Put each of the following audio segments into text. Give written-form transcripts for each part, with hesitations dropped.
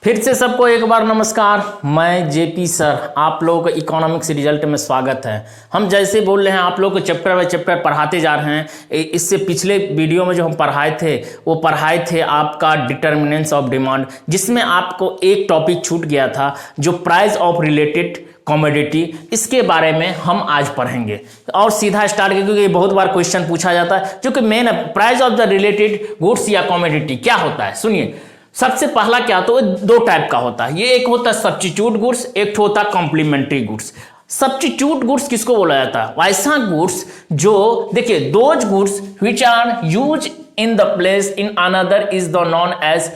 फिर से सबको एक बार नमस्कार। मैं जेपी सर, आप लोगों को इकोनॉमिक्स रिजल्ट में स्वागत है। हम जैसे बोल रहे हैं आप लोगों को चैप्टर बाय चैप्टर पढ़ाते जा रहे हैं। इससे पिछले वीडियो में जो हम पढ़ाए थे आपका डिटर्मिनेंट्स ऑफ डिमांड, जिसमें आपको एक टॉपिक छूट गया था जो प्राइस ऑफ रिलेटेड कॉमोडिटी। इसके बारे में हम आज पढ़ेंगे और सीधा स्टार्ट करेंगे क्योंकि बहुत बार क्वेश्चन पूछा जाता है जो कि main price of the related goods या कॉमोडिटी क्या होता है। सुनिए, सबसे पहला क्या होता है, दो टाइप का होता है। ये एक होता है सब्स्टिट्यूट गुड्स, एक होता है कॉम्प्लीमेंट्री गुड्स। सब्स्टिट्यूट गुड्स किसको बोला जाता है? ऐसा गुड्स जो देखिए, those goods which are use in the place in another is the known as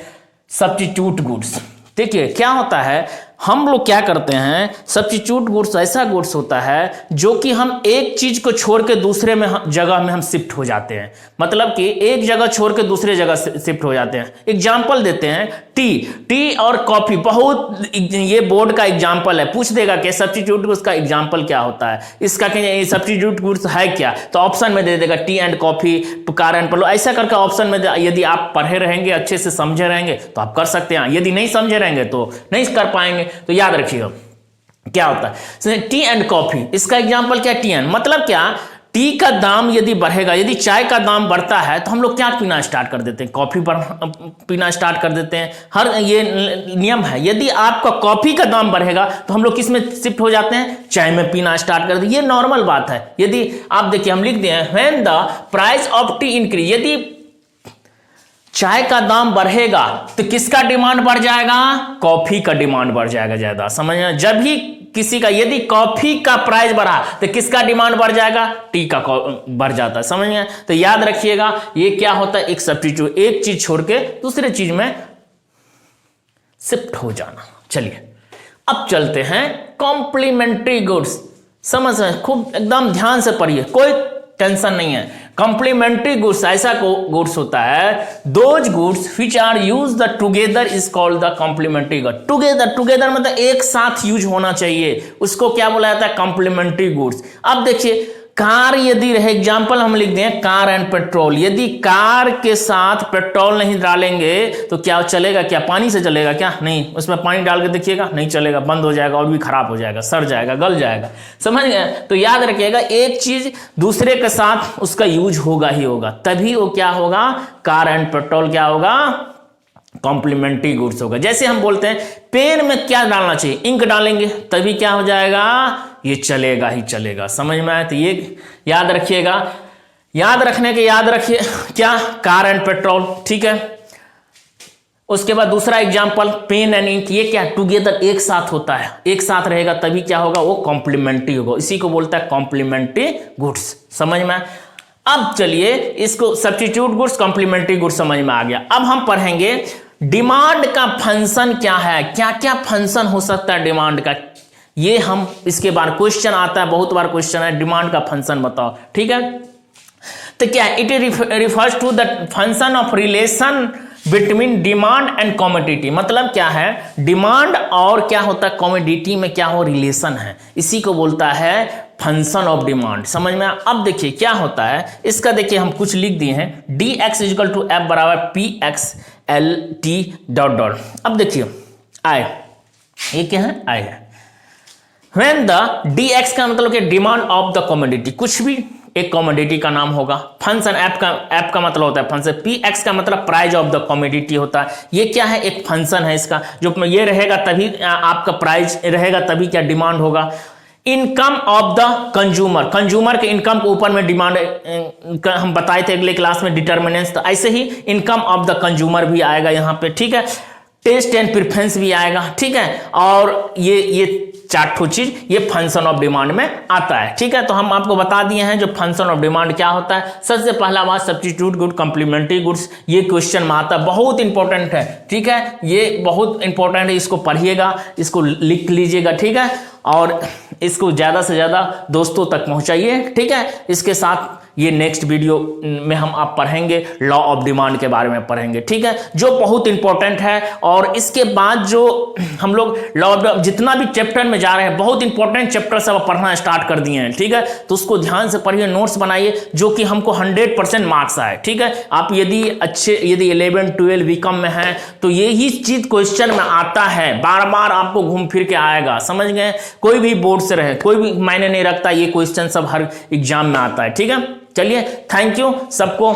substitute goods. देखिए क्या होता है, हम लोग क्या करते हैं, सब्स्टिट्यूट गुड्स ऐसा गुड्स होता है जो कि हम एक चीज को छोड़ के दूसरे में जगह में हम शिफ्ट हो जाते हैं। मतलब कि एक जगह छोड़ के दूसरे जगह शिफ्ट हो जाते हैं। एग्जांपल देते हैं, टी और कॉफी। बहुत ये बोर्ड का एग्जांपल है, पूछ देगा कि सब्स्टिट्यूट गुड्स का एग्जांपल क्या होता है, इसका कहेंगे सब्स्टिट्यूट गुड्स है क्या, तो ऑप्शन में दे देगा tea and coffee, car and plough. ऐसा करके ऑप्शन में यदि आप पढ़े रहेंगे, अच्छे से समझे रहेंगे तो आप कर सकते हैं। यदि नहीं समझे रहेंगे तो नहीं कर पाएंगे। तो याद रखिएगा क्या होता है टी एंड कॉफी। इसका एग्जांपल क्या, टी एंड मतलब क्या, टी का दाम यदि बढ़ेगा, यदि चाय का दाम बढ़ता है तो हम लोग क्या पीना स्टार्ट कर देते हैं, कॉफी पीना स्टार्ट कर देते हैं। हर ये नियम है, यदि आपका कॉफी का दाम बढ़ेगा तो हम लोग किस में शिफ्ट हो जाते हैं, चाय में पीना स्टार्ट कर देते हैं। ये नॉर्मल बात है। यदि आप देखिए, हम लिख दिए when the price of T increase, यदि चाय का दाम बढ़ेगा तो किसका डिमांड बढ़ जाएगा, कॉफी का डिमांड बढ़ जाएगा ज्यादा। समझना, जब भी किसी का यदि कॉफी का प्राइस बढ़ा तो किसका डिमांड बढ़ जाएगा, टी का बढ़ जाता है। समझ गए? तो याद रखिएगा ये क्या होता है, एक सब्स्टिट्यूट, एक चीज छोड़ के दूसरे चीज में शिफ्ट हो जाना। चलिए अब चलते हैं कॉम्प्लीमेंट्री गुड्स। समझ रहे हैं, खूब एकदम ध्यान से पढ़िए, कोई टेंशन नहीं है। कॉम्प्लीमेंट्री गुड्स ऐसा गुड्स होता है, those goods which are use the together is called the complementary good. Together मतलब एक साथ यूज होना चाहिए, उसको क्या बोला जाता है, कॉम्प्लीमेंट्री गुड्स। अब देखिए, कार यदि रहे, एग्जाम्पल हम लिख दें कार एंड पेट्रोल। यदि कार के साथ पेट्रोल नहीं डालेंगे तो क्या चलेगा, क्या पानी से चलेगा क्या, नहीं। उसमें पानी डाल के देखिएगा, नहीं चलेगा, बंद हो जाएगा और भी खराब हो जाएगा, सड़ जाएगा, गल जाएगा। समझ गए? तो याद रखिएगा एक चीज दूसरे के साथ उसका यूज होगा ही होगा, तभी वो क्या होगा, कार एंड पेट्रोल क्या होगा, कॉम्प्लीमेंट्री गुड्स होगा। जैसे हम बोलते हैं पेन में क्या डालना चाहिए, इंक डालेंगे तभी क्या हो जाएगा, ये चलेगा ही चलेगा। समझ में आया? तो ये याद रखिएगा। याद रखने के याद रखिए क्या, कार एंड पेट्रोल, ठीक है। उसके बाद दूसरा एग्जांपल पेन एंड इंक, ये क्या, टुगेदर एक साथ होता है, एक साथ रहेगा तभी क्या होगा, वो कॉम्प्लीमेंट्री होगा। इसी को बोलता है कॉम्प्लीमेंट्री गुड्स। समझ में? अब चलिए इसको सब्स्टिट्यूट गुड्स, कॉम्प्लीमेंट्री गुड्स समझ में आ गया। अब हम पढ़ेंगे डिमांड का फंक्शन क्या है, क्या क्या फंक्शन हो सकता है डिमांड का। ये हम इसके बाद क्वेश्चन आता है, बहुत बार क्वेश्चन है, डिमांड का फंक्शन बताओ, ठीक है। तो क्या, it refers to the function of relation between demand and commodity. मतलब क्या है, डिमांड और क्या होता है, कॉमोडिटी में क्या हो, रिलेशन है, इसी को बोलता है फंक्शन ऑफ डिमांड। समझ में? अब देखिए क्या होता है इसका, देखिए हम कुछ लिख दिए हैं, d x is equal to f बराबर p x l t dot dot. अब देखिए आई, ये क्या है, आई है। व्हेन द डी एक्स का मतलब कि डिमांड ऑफ द कॉमोडिटी, कुछ भी एक कॉमोडिटी का नाम होगा। फंक्शन एफ का मतलब होता है फंक्शन। पी एक्स का मतलब प्राइस ऑफ द कॉमोडिटी होता है। ये क्या है, एक फंक्शन है इसका, जो ये रहेगा तभी आपका प्राइस रहेगा, तभी क्या डिमांड होगा। Income of the consumer, consumer के इनकम के ऊपर में डिमांड हम बताए थे अगले क्लास में डिटर्मिनेंट्स, तो ऐसे ही इनकम ऑफ द कंज्यूमर भी आएगा यहाँ पे, ठीक है। टेस्ट एंड प्रेफरेंस भी आएगा, ठीक है। और ये चार चीज ये फंक्शन ऑफ डिमांड में आता है, ठीक है। तो हम आपको बता दिए हैं जो फंक्शन ऑफ डिमांड क्या होता है। सबसे पहला बात सब्स्टिट्यूट गुड, कॉम्प्लीमेंट्री गुड्स, ये क्वेश्चन में आता है, बहुत इंपॉर्टेंट है, ठीक है। ये बहुत इंपॉर्टेंट है, इसको पढ़िएगा, इसको लिख लीजिएगा, ठीक है। और इसको ज़्यादा से ज़्यादा दोस्तों तक पहुंचाइए, ठीक है। इसके साथ ये नेक्स्ट वीडियो में हम आप पढ़ेंगे लॉ ऑफ डिमांड के बारे में पढ़ेंगे, ठीक है, जो बहुत इंपॉर्टेंट है। और इसके बाद जो हम लोग लॉ ऑफ जितना भी चैप्टर में जा रहे हैं, बहुत इंपॉर्टेंट चैप्टर सब पढ़ना स्टार्ट कर दिए हैं, ठीक है। तो उसको ध्यान से पढ़िए, नोट्स बनाइए, जो कि हमको 100% मार्क्स आए, ठीक है। आप यदि 11 12 बीकॉम में है तो यही चीज क्वेश्चन में आता है, बार बार आपको घूम फिर के आएगा, समझ गए। कोई भी बोर्ड से रहे, कोई भी मायने नहीं रखता, ये क्वेश्चन सब हर एग्जाम में आता है, ठीक है। चलिए, थैंक यू सबको।